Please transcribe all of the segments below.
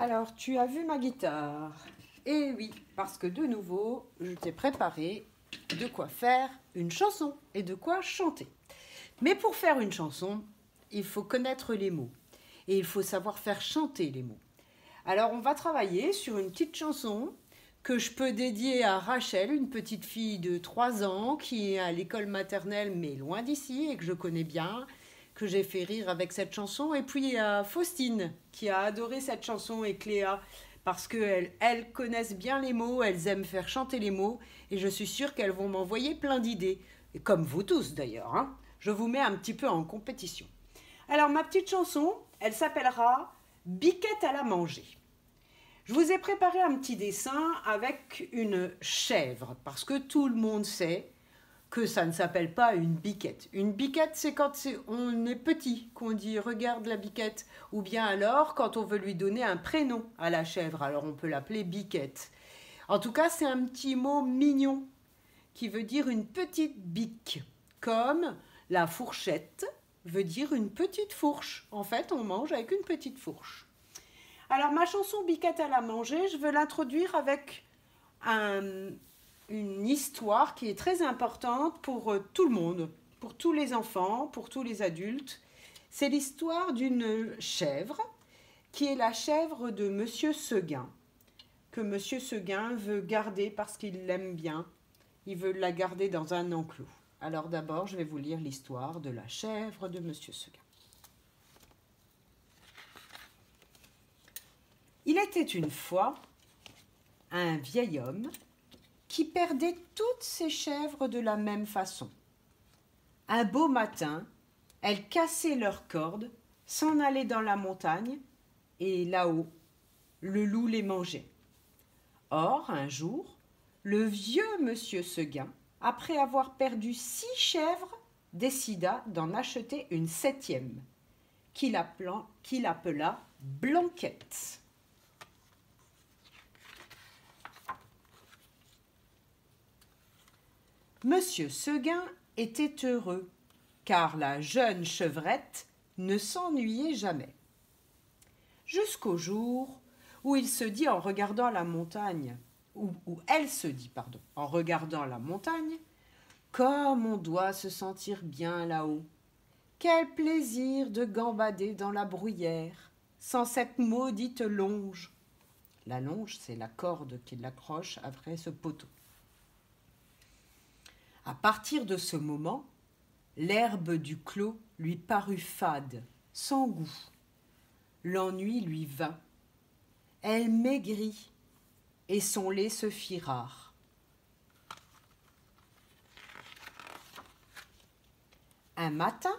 Alors, tu as vu ma guitare? Eh oui, parce que de nouveau, je t'ai préparé de quoi faire une chanson et de quoi chanter. Mais pour faire une chanson, il faut connaître les mots et il faut savoir faire chanter les mots. Alors, on va travailler sur une petite chanson que je peux dédier à Rachel, une petite fille de 3 ans qui est à l'école maternelle mais loin d'ici et que je connais bien, que j'ai fait rire avec cette chanson. Et puis à Faustine qui a adoré cette chanson et Cléa parce qu'elles connaissent bien les mots, elles aiment faire chanter les mots et je suis sûre qu'elles vont m'envoyer plein d'idées. Et comme vous tous d'ailleurs, hein. Je vous mets un petit peu en compétition. Alors ma petite chanson, elle s'appellera Biquette à la manger. Je vous ai préparé un petit dessin avec une chèvre, parce que tout le monde sait que ça ne s'appelle pas une biquette. Une biquette, c'est quand on est petit qu'on dit « regarde la biquette », ou bien alors quand on veut lui donner un prénom à la chèvre, alors on peut l'appeler biquette. En tout cas, c'est un petit mot mignon qui veut dire une petite bique, comme la fourchette veut dire une petite fourche. En fait, on mange avec une petite fourche. Alors, ma chanson Biquette à la manger, je veux l'introduire avec une histoire qui est très importante pour tout le monde, pour tous les enfants, pour tous les adultes. C'est l'histoire d'une chèvre, qui est la chèvre de Monsieur Seguin, que Monsieur Seguin veut garder parce qu'il l'aime bien. Il veut la garder dans un enclos. Alors d'abord, je vais vous lire l'histoire de la chèvre de Monsieur Seguin. Il était une fois un vieil homme qui perdait toutes ses chèvres de la même façon. Un beau matin, elles cassaient leurs cordes, s'en allaient dans la montagne, et là-haut, le loup les mangeait. Or, un jour, le vieux monsieur Seguin, après avoir perdu 6 chèvres, décida d'en acheter une 7e, qu'il appela Blanquette. Monsieur Seguin était heureux, car la jeune chevrette ne s'ennuyait jamais. Jusqu'au jour où il se dit en regardant la montagne, où elle se dit, pardon, en regardant la montagne, comme on doit se sentir bien là-haut. Quel plaisir de gambader dans la bruyère, sans cette maudite longe. La longe, c'est la corde qui l'accroche après ce poteau. À partir de ce moment, l'herbe du clos lui parut fade, sans goût. L'ennui lui vint. Elle maigrit et son lait se fit rare. Un matin,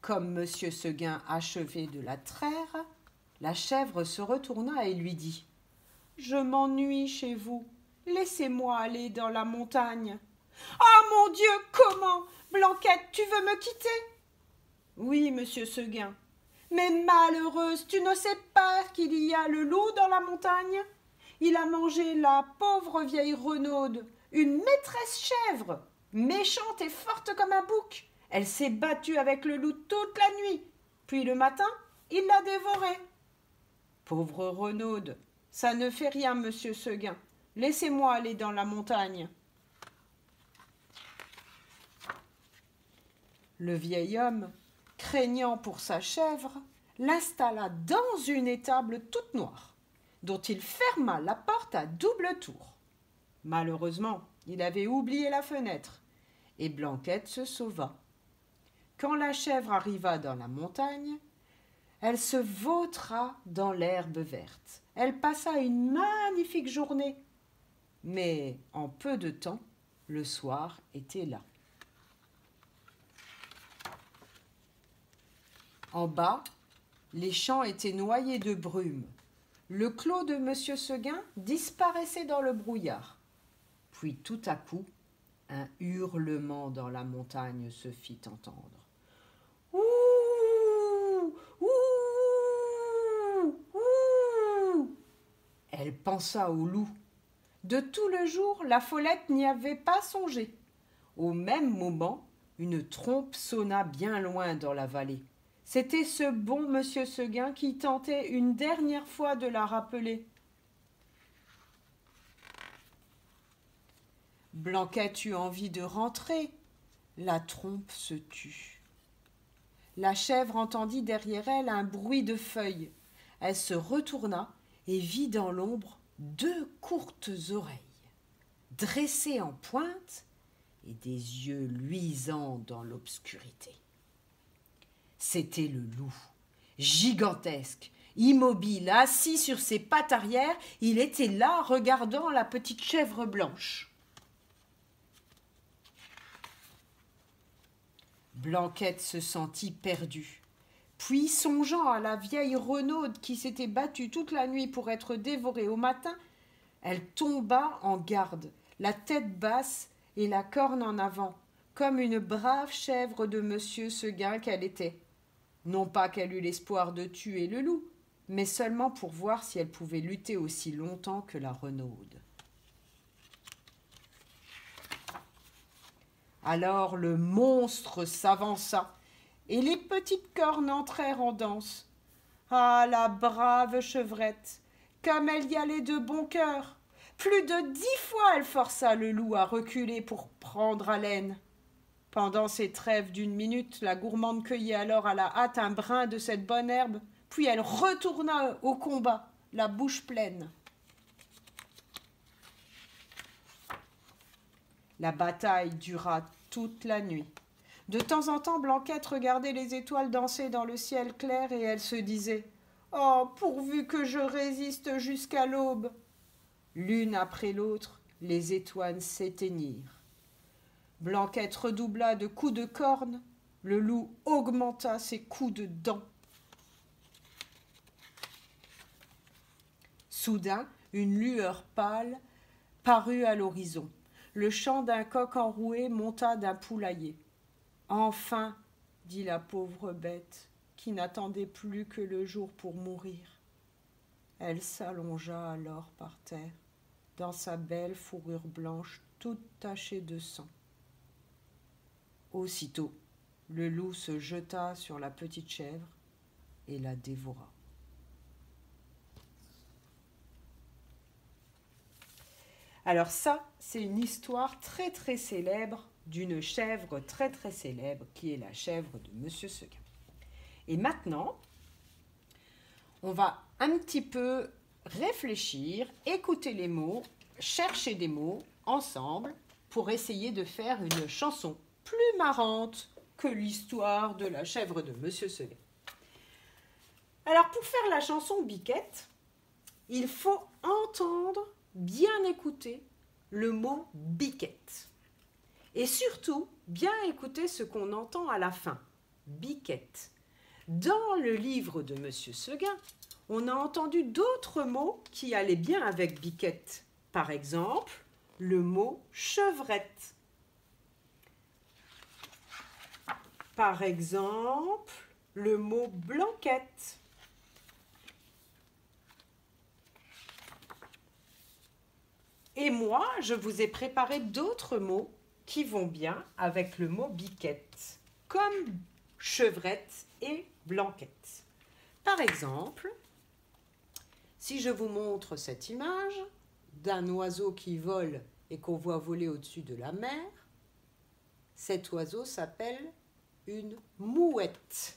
comme Monsieur Seguin achevait de la traire, la chèvre se retourna et lui dit « Je m'ennuie chez vous, laissez-moi aller dans la montagne. »« Ah, mon Dieu, comment? Blanquette, tu veux me quitter ?»« Oui, monsieur Seguin. »« Mais malheureuse, tu ne sais pas qu'il y a le loup dans la montagne? Il a mangé la pauvre vieille Renaude, une maîtresse chèvre, méchante et forte comme un bouc. Elle s'est battue avec le loup toute la nuit. Puis le matin, il l'a dévorée. »« Pauvre Renaude, ça ne fait rien, monsieur Seguin. Laissez-moi aller dans la montagne. » Le vieil homme, craignant pour sa chèvre, l'installa dans une étable toute noire, dont il ferma la porte à double tour. Malheureusement, il avait oublié la fenêtre, et Blanquette se sauva. Quand la chèvre arriva dans la montagne, elle se vautra dans l'herbe verte. Elle passa une magnifique journée, mais en peu de temps, le soir était là. En bas, les champs étaient noyés de brume. Le clos de Monsieur Seguin disparaissait dans le brouillard. Puis tout à coup, un hurlement dans la montagne se fit entendre. Ouh! Ouh! Ouh! Elle pensa au loup. De tout le jour, la Follette n'y avait pas songé. Au même moment, une trompe sonna bien loin dans la vallée. C'était ce bon monsieur Seguin qui tentait une dernière fois de la rappeler. Blanquette eut envie de rentrer. La trompe se tut. La chèvre entendit derrière elle un bruit de feuilles. Elle se retourna et vit dans l'ombre 2 courtes oreilles, dressées en pointe et des yeux luisants dans l'obscurité. C'était le loup, gigantesque, immobile, assis sur ses pattes arrière. Il était là, regardant la petite chèvre blanche. Blanquette se sentit perdue. Puis, songeant à la vieille renaude qui s'était battue toute la nuit pour être dévorée au matin, elle tomba en garde, la tête basse et la corne en avant, comme une brave chèvre de monsieur Seguin qu'elle était. Non pas qu'elle eût l'espoir de tuer le loup, mais seulement pour voir si elle pouvait lutter aussi longtemps que la renaude. Alors le monstre s'avança, et les petites cornes entrèrent en danse. Ah, la brave chevrette, comme elle y allait de bon cœur! Plus de 10 fois elle força le loup à reculer pour prendre haleine. Pendant ces trêves d'1 minute, la gourmande cueillit alors à la hâte un brin de cette bonne herbe, puis elle retourna au combat, la bouche pleine. La bataille dura toute la nuit. De temps en temps, Blanquette regardait les étoiles danser dans le ciel clair et elle se disait « Oh, pourvu que je résiste jusqu'à l'aube !» L'une après l'autre, les étoiles s'éteignirent. Blanquette redoubla de coups de corne, le loup augmenta ses coups de dents. Soudain, une lueur pâle parut à l'horizon. Le chant d'un coq enroué monta d'un poulailler. « Enfin !» dit la pauvre bête, qui n'attendait plus que le jour pour mourir. Elle s'allongea alors par terre, dans sa belle fourrure blanche toute tachée de sang. Aussitôt, le loup se jeta sur la petite chèvre et la dévora. Alors ça, c'est une histoire très très célèbre d'une chèvre très très célèbre qui est la chèvre de Monsieur Seguin. Et maintenant, on va un petit peu réfléchir, écouter les mots, chercher des mots ensemble pour essayer de faire une chanson plus marrante que l'histoire de la chèvre de Monsieur Seguin. Alors pour faire la chanson Biquette, il faut entendre, bien écouter le mot biquette. Et surtout, bien écouter ce qu'on entend à la fin, biquette. Dans le livre de Monsieur Seguin, on a entendu d'autres mots qui allaient bien avec biquette. Par exemple, le mot chevrette. Par exemple, le mot blanquette. Et moi, je vous ai préparé d'autres mots qui vont bien avec le mot biquette, comme chevrette et blanquette. Par exemple, si je vous montre cette image d'un oiseau qui vole et qu'on voit voler au-dessus de la mer, cet oiseau s'appelle une mouette.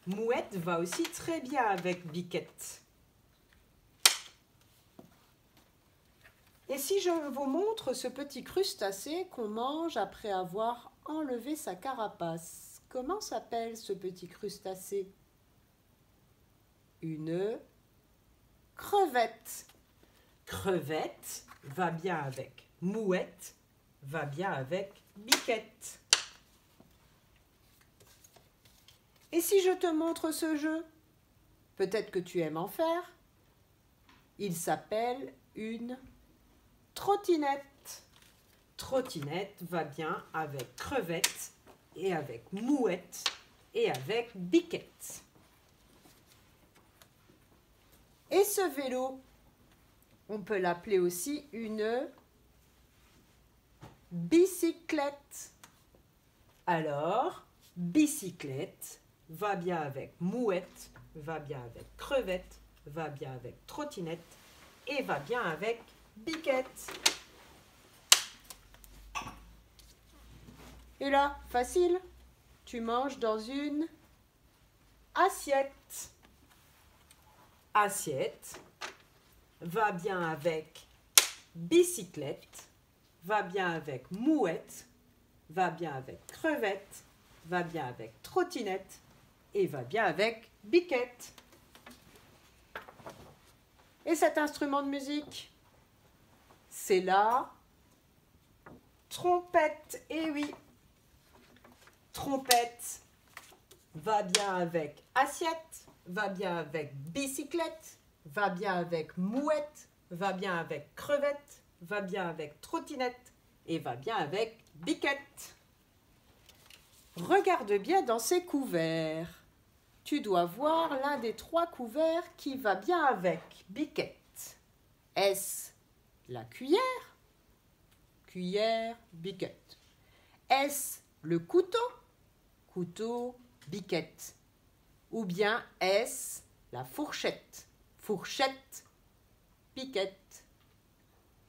Mouette va aussi très bien avec biquette. Et si je vous montre ce petit crustacé qu'on mange après avoir enlevé sa carapace, comment s'appelle ce petit crustacé? Une crevette. Crevette va bien avec mouette, va bien avec biquette. Et si je te montre ce jeu, peut-être que tu aimes en faire, il s'appelle une trottinette. Trottinette va bien avec crevette et avec mouette et avec biquette. Et ce vélo, on peut l'appeler aussi une bicyclette. Alors, bicyclette, va bien avec mouette, va bien avec crevette, va bien avec trottinette et va bien avec biquette. Et là, facile, tu manges dans une assiette. Assiette va bien avec bicyclette, va bien avec mouette, va bien avec crevette, va bien avec trottinette et va bien avec biquette. Et cet instrument de musique, c'est la trompette. Et oui, trompette va bien avec assiette, va bien avec bicyclette, va bien avec mouette, va bien avec crevette, va bien avec trottinette et va bien avec biquette. Regarde bien dans ces couverts. Tu dois voir l'un des 3 couverts qui va bien avec biquette. Est-ce la cuillère? Cuillère, biquette. Est-ce le couteau? Couteau, biquette. Ou bien est-ce la fourchette? Fourchette, biquette.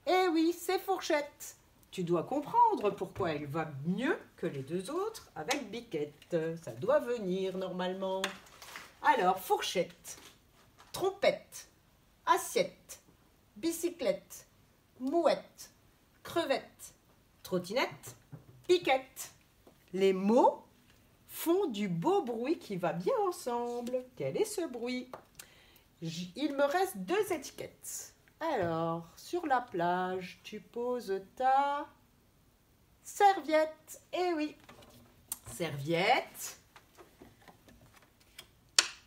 Eh oui, c'est fourchette. Tu dois comprendre pourquoi elle va mieux que les 2 autres avec biquette. Ça doit venir normalement. Alors, fourchette, trompette, assiette, bicyclette, mouette, crevette, trottinette, biquette. Les mots font du beau bruit qui va bien ensemble. Quel est ce bruit? Il me reste 2 étiquettes. Alors, sur la plage, tu poses ta serviette. Eh oui, serviette,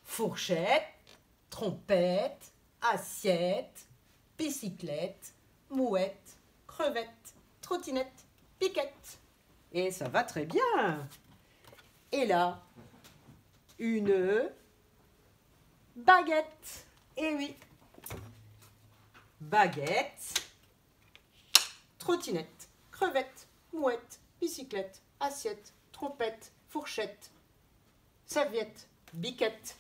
fourchette, trompette, assiette, bicyclette, mouette, crevette, trottinette, biquette. Et ça va très bien. Et là, une baguette. Eh oui, baguette, trottinette, crevette, mouette, bicyclette, assiette, trompette, fourchette, serviette, biquette.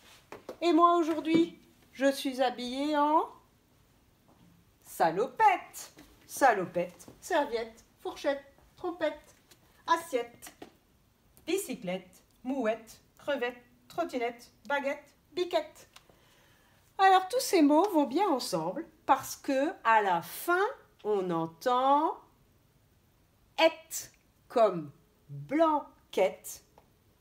Et moi aujourd'hui, je suis habillée en salopette. Salopette, serviette, fourchette, trompette, assiette, bicyclette, mouette, crevette, trottinette, baguette, biquette. Alors tous ces mots vont bien ensemble parce que à la fin, on entend ette comme blanquette,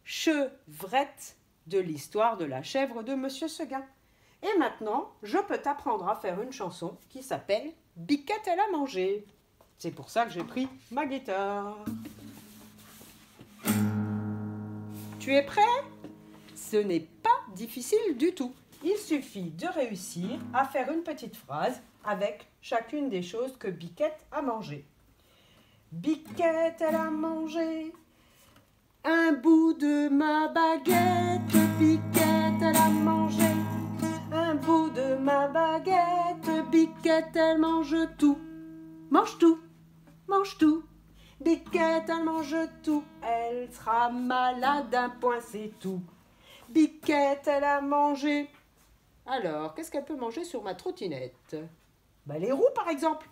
chevrette de l'histoire de la chèvre de Monsieur Seguin. Et maintenant, je peux t'apprendre à faire une chanson qui s'appelle Biquette elle a mangé. C'est pour ça que j'ai pris ma guitare. Tu es prêt? Ce n'est pas difficile du tout. Il suffit de réussir à faire une petite phrase avec chacune des choses que Biquette a mangé. Biquette, elle a mangé un bout de ma baguette. Biquette, elle a mangé un bout de ma baguette. Biquette, elle mange tout. Mange tout, mange tout. Biquette, elle mange tout. Elle sera malade, un point, c'est tout. Biquette, elle a mangé. Alors, qu'est-ce qu'elle peut manger sur ma trottinette? Les roues, par exemple.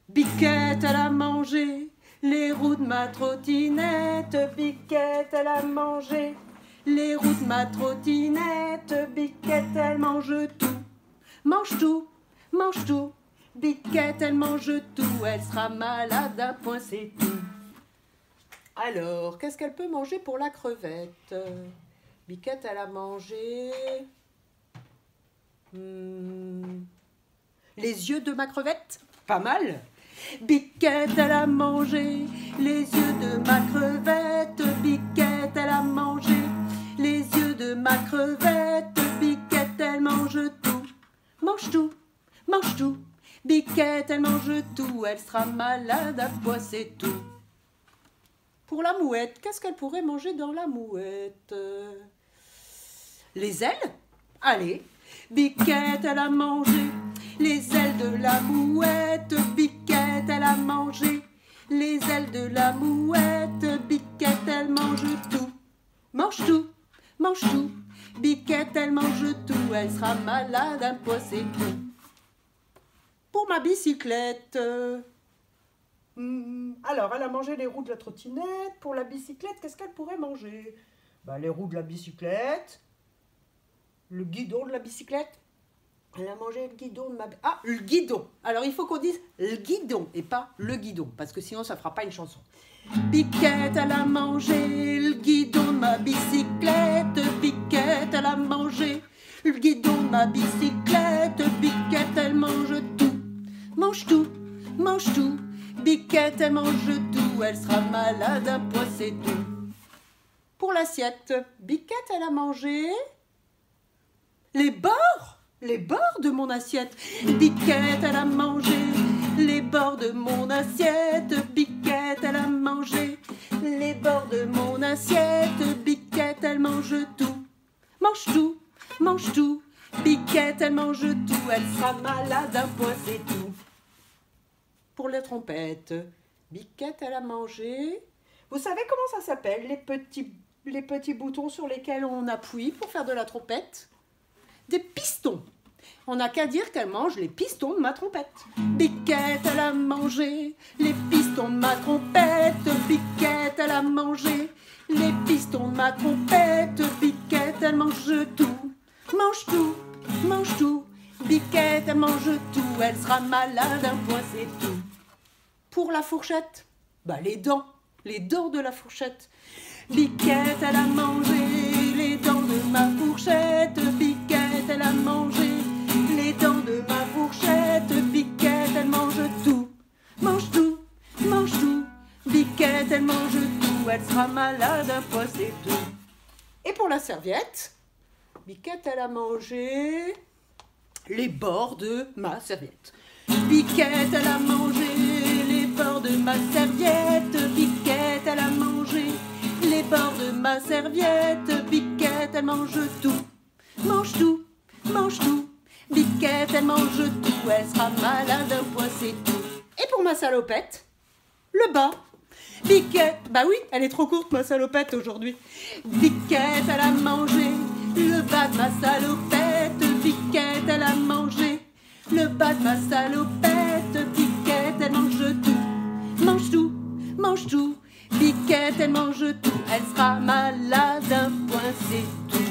Biquette, elle a mangé les roues de ma trottinette. Biquette, elle a mangé les roues de ma trottinette. Biquette, elle mange tout. Mange tout, mange tout. Biquette, elle mange tout. Elle sera malade, un point, c'est tout. Alors, qu'est-ce qu'elle peut manger pour la crevette? Biquette, elle a mangé les yeux de ma crevette. Pas mal. Biquette, elle a mangé les yeux de ma crevette. Biquette, elle a mangé les yeux de ma crevette. Biquette, elle mange tout. Mange tout, mange tout. Biquette, elle mange tout. Elle sera malade, à pois, c'est tout. Pour la mouette, qu'est-ce qu'elle pourrait manger dans la mouette? Les ailes? Allez. Biquette, elle a mangé les ailes de la mouette. Biquette, elle a mangé les ailes de la mouette. Biquette, elle mange tout. mange tout, mange tout. Biquette, elle mange tout, elle sera malade, un poids c'est tout. Pour ma bicyclette. Alors, elle a mangé les roues de la trottinette. Pour la bicyclette, qu'est-ce qu'elle pourrait manger? Les roues de la bicyclette, le guidon de la bicyclette. Elle a mangé le guidon de ma... Ah, le guidon. Alors, il faut qu'on dise le guidon et pas le guidon, parce que sinon, ça ne fera pas une chanson. Biquette, elle a mangé le guidon de ma bicyclette. Biquette, elle a mangé le guidon de ma bicyclette. Biquette, elle mange tout. Mange tout, mange tout. Biquette, elle mange tout. Elle sera malade, un poids c'est tout. Pour l'assiette, Biquette, elle a mangé les bords de mon assiette. Biquette, elle a mangé les bords de mon assiette. Biquette, elle a mangé les bords de mon assiette. Biquette, elle mange tout. Mange tout, mange tout. Biquette, elle mange tout. Elle sera malade, un poids c'est tout. Pour les trompettes, Biquette, elle a mangé... Vous savez comment ça s'appelle, les petits boutons sur lesquels on appuie pour faire de la trompette? Des pistons. On n'a qu'à dire qu'elle mange les pistons de ma trompette. Biquette, elle a mangé les pistons de ma trompette. Biquette, elle a mangé les pistons de ma trompette. Biquette, elle mange tout. Mange tout, mange tout. Biquette, elle mange tout. Elle sera malade, un poids c'est tout. Pour la fourchette, les dents de la fourchette. Biquette, elle a mangé les dents de ma fourchette. Biquette, elle a mangé les dents de ma fourchette. Biquette, elle mange tout. Mange tout, mange tout. Biquette, elle mange tout. Elle sera malade, un poids c'est tout. Et pour la serviette, Biquette, elle a mangé les bords de ma serviette. Biquette, elle a mangé les bords de ma serviette. Biquette, elle a mangé les bords de ma serviette. Biquette, elle mange tout. Mange tout, mange tout. Biquette, elle mange tout. Elle sera malade, un poids c'est tout. Et pour ma salopette, le bas. Biquette, oui, elle est trop courte ma salopette aujourd'hui. Biquette, elle a mangé le bas de ma salopette. Biquette, elle a mangé le bas de ma salopette. Biquette, elle mange tout. Mange tout, mange tout. Biquette, elle mange tout. Elle sera malade, un point c'est tout.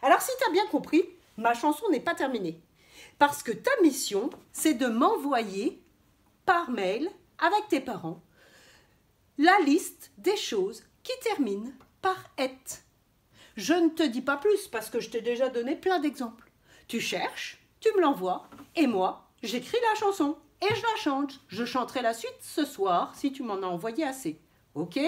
Alors si tu as bien compris, ma chanson n'est pas terminée. Parce que ta mission, c'est de m'envoyer par mail avec tes parents la liste des choses qui terminent par « et ». Je ne te dis pas plus parce que je t'ai déjà donné plein d'exemples. Tu cherches, tu me l'envoies et moi, j'écris la chanson et je la chante. Je chanterai la suite ce soir si tu m'en as envoyé assez. Ok?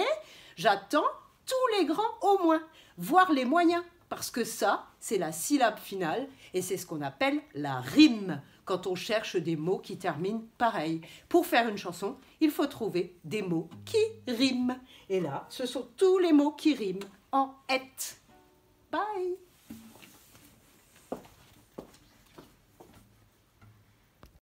J'attends tous les grands au moins, voire les moyens, parce que ça, c'est la syllabe finale et c'est ce qu'on appelle la rime quand on cherche des mots qui terminent pareil. Pour faire une chanson, il faut trouver des mots qui riment. Et là, ce sont tous les mots qui riment en « et ». Bye!